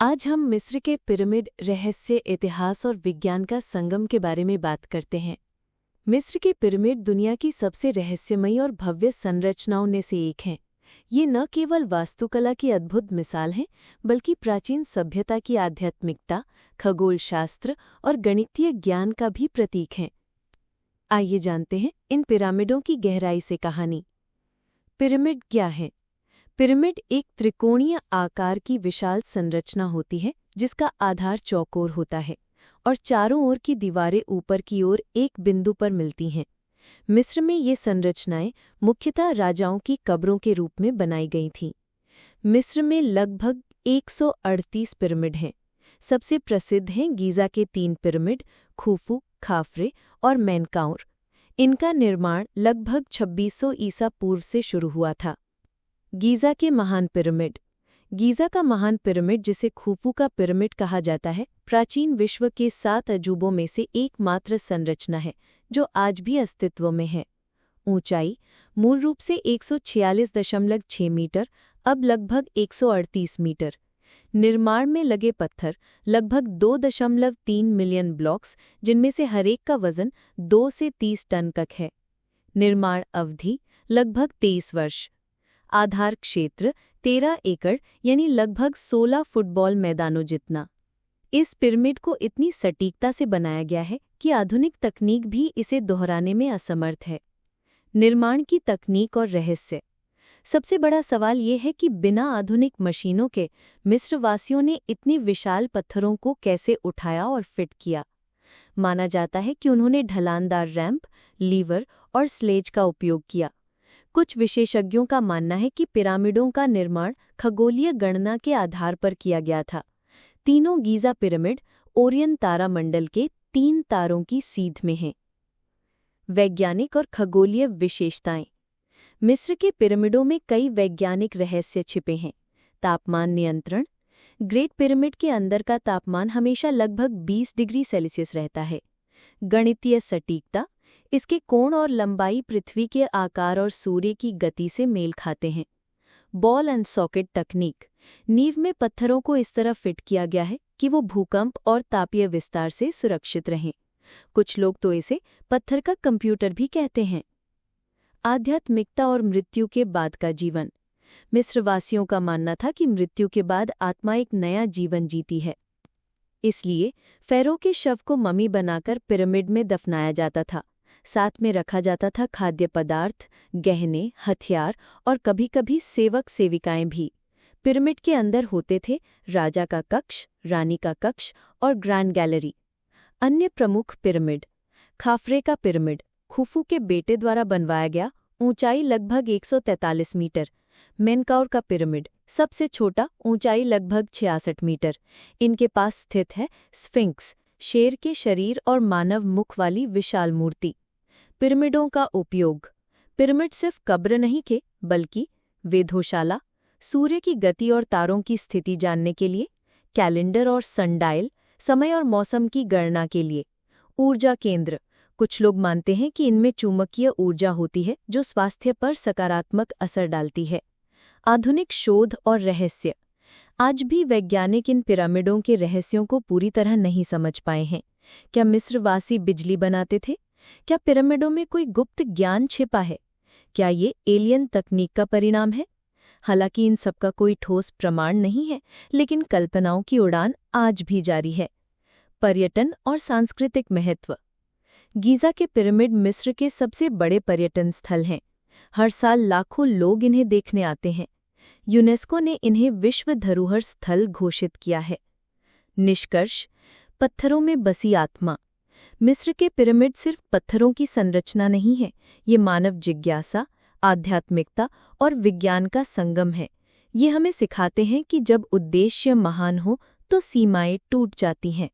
आज हम मिस्र के पिरामिड रहस्य, इतिहास और विज्ञान का संगम के बारे में बात करते हैं। मिस्र के पिरामिड दुनिया की सबसे रहस्यमयी और भव्य संरचनाओं में से एक हैं। ये न केवल वास्तुकला की अद्भुत मिसाल हैं, बल्कि प्राचीन सभ्यता की आध्यात्मिकता, खगोलशास्त्र और गणितीय ज्ञान का भी प्रतीक हैं। आइए जानते हैं इन पिरामिडों की गहराई से कहानी। पिरामिड क्या है? पिरामिड एक त्रिकोणीय आकार की विशाल संरचना होती है जिसका आधार चौकोर होता है और चारों ओर की दीवारें ऊपर की ओर एक बिंदु पर मिलती हैं। मिस्र में ये संरचनाएं मुख्यतः राजाओं की कब्रों के रूप में बनाई गई थीं। मिस्र में लगभग 138 पिरामिड हैं। सबसे प्रसिद्ध हैं गीज़ा के 3 पिरामिड, खुफू, खाफरे और मेनकाउर। इनका निर्माण लगभग 2600 ईसा पूर्व से शुरू हुआ था। गीज़ा के महान पिरामिड। गीज़ा का महान पिरामिड, जिसे खुफू का पिरामिड कहा जाता है, प्राचीन विश्व के 7 अजूबों में से एकमात्र संरचना है जो आज भी अस्तित्व में है। ऊंचाई मूल रूप से 146.6 मीटर, अब लगभग 138 मीटर। निर्माण में लगे पत्थर लगभग 2.3 मिलियन ब्लॉक्स, जिनमें से हर एक का वजन 2 से 30 टन तक है। निर्माण अवधि लगभग 23 वर्ष। आधार क्षेत्र 13 एकड़ यानी लगभग 16 फुटबॉल मैदानों जितना। इस पिरामिड को इतनी सटीकता से बनाया गया है कि आधुनिक तकनीक भी इसे दोहराने में असमर्थ है। निर्माण की तकनीक और रहस्य। सबसे बड़ा सवाल ये है कि बिना आधुनिक मशीनों के मिस्रवासियों ने इतने विशाल पत्थरों को कैसे उठाया और फिट किया। माना जाता है कि उन्होंने ढलानदार रैंप, लीवर और स्लेज का उपयोग किया। कुछ विशेषज्ञों का मानना है कि पिरामिडों का निर्माण खगोलीय गणना के आधार पर किया गया था। तीनों गीज़ा पिरामिड ओरियन तारामंडल के 3 तारों की सीध में हैं। वैज्ञानिक और खगोलीय विशेषताएं। मिस्र के पिरामिडों में कई वैज्ञानिक रहस्य छिपे हैं। तापमान नियंत्रण। ग्रेट पिरामिड के अंदर का तापमान हमेशा लगभग 20 डिग्री सेल्सियस रहता है। गणितीय सटीकता। इसके कोण और लंबाई पृथ्वी के आकार और सूर्य की गति से मेल खाते हैं। बॉल एंड सॉकेट तकनीक। नींव में पत्थरों को इस तरह फिट किया गया है कि वो भूकंप और तापीय विस्तार से सुरक्षित रहें। कुछ लोग तो इसे पत्थर का कंप्यूटर भी कहते हैं। आध्यात्मिकता और मृत्यु के बाद का जीवन। मिस्रवासियों का मानना था कि मृत्यु के बाद आत्मा एक नया जीवन जीती है। इसलिए फ़ाराओ के शव को ममी बनाकर पिरामिड में दफनाया जाता था। साथ में रखा जाता था खाद्य पदार्थ, गहने, हथियार और कभी-कभी सेवक सेविकाएं भी। पिरामिड के अंदर होते थे राजा का कक्ष, रानी का कक्ष और ग्रैंड गैलरी। अन्य प्रमुख पिरामिड। खाफरे का पिरामिड खुफू के बेटे द्वारा बनवाया गया, ऊंचाई लगभग 143 मीटर। मेनकाउर का पिरामिड सबसे छोटा, ऊंचाई लगभग 66 मीटर। इनके पास स्थित है स्फिंक्स, शेर के शरीर और मानव मुख वाली विशाल मूर्ति। पिरामिडों का उपयोग। पिरामिड सिर्फ कब्र नहीं थे, बल्कि वेधशाला, सूर्य की गति और तारों की स्थिति जानने के लिए, कैलेंडर और सनडायल, समय और मौसम की गणना के लिए। ऊर्जा केंद्र। कुछ लोग मानते हैं कि इनमें चुंबकीय ऊर्जा होती है जो स्वास्थ्य पर सकारात्मक असर डालती है। आधुनिक शोध और रहस्य। आज भी वैज्ञानिक इन पिरामिडों के रहस्यों को पूरी तरह नहीं समझ पाए हैं। क्या मिस्रवासी बिजली बनाते थे? क्या पिरामिडों में कोई गुप्त ज्ञान छिपा है? क्या ये एलियन तकनीक का परिणाम है? हालांकि इन सब का कोई ठोस प्रमाण नहीं है, लेकिन कल्पनाओं की उड़ान आज भी जारी है। पर्यटन और सांस्कृतिक महत्व। गीज़ा के पिरामिड मिस्र के सबसे बड़े पर्यटन स्थल हैं। हर साल लाखों लोग इन्हें देखने आते हैं। यूनेस्को ने इन्हें विश्व धरोहर स्थल घोषित किया है। निष्कर्ष। पत्थरों में बसी आत्मा। मिस्र के पिरामिड सिर्फ पत्थरों की संरचना नहीं है, ये मानव जिज्ञासा, आध्यात्मिकता और विज्ञान का संगम है। ये हमें सिखाते हैं कि जब उद्देश्य महान हो तो सीमाएं टूट जाती हैं।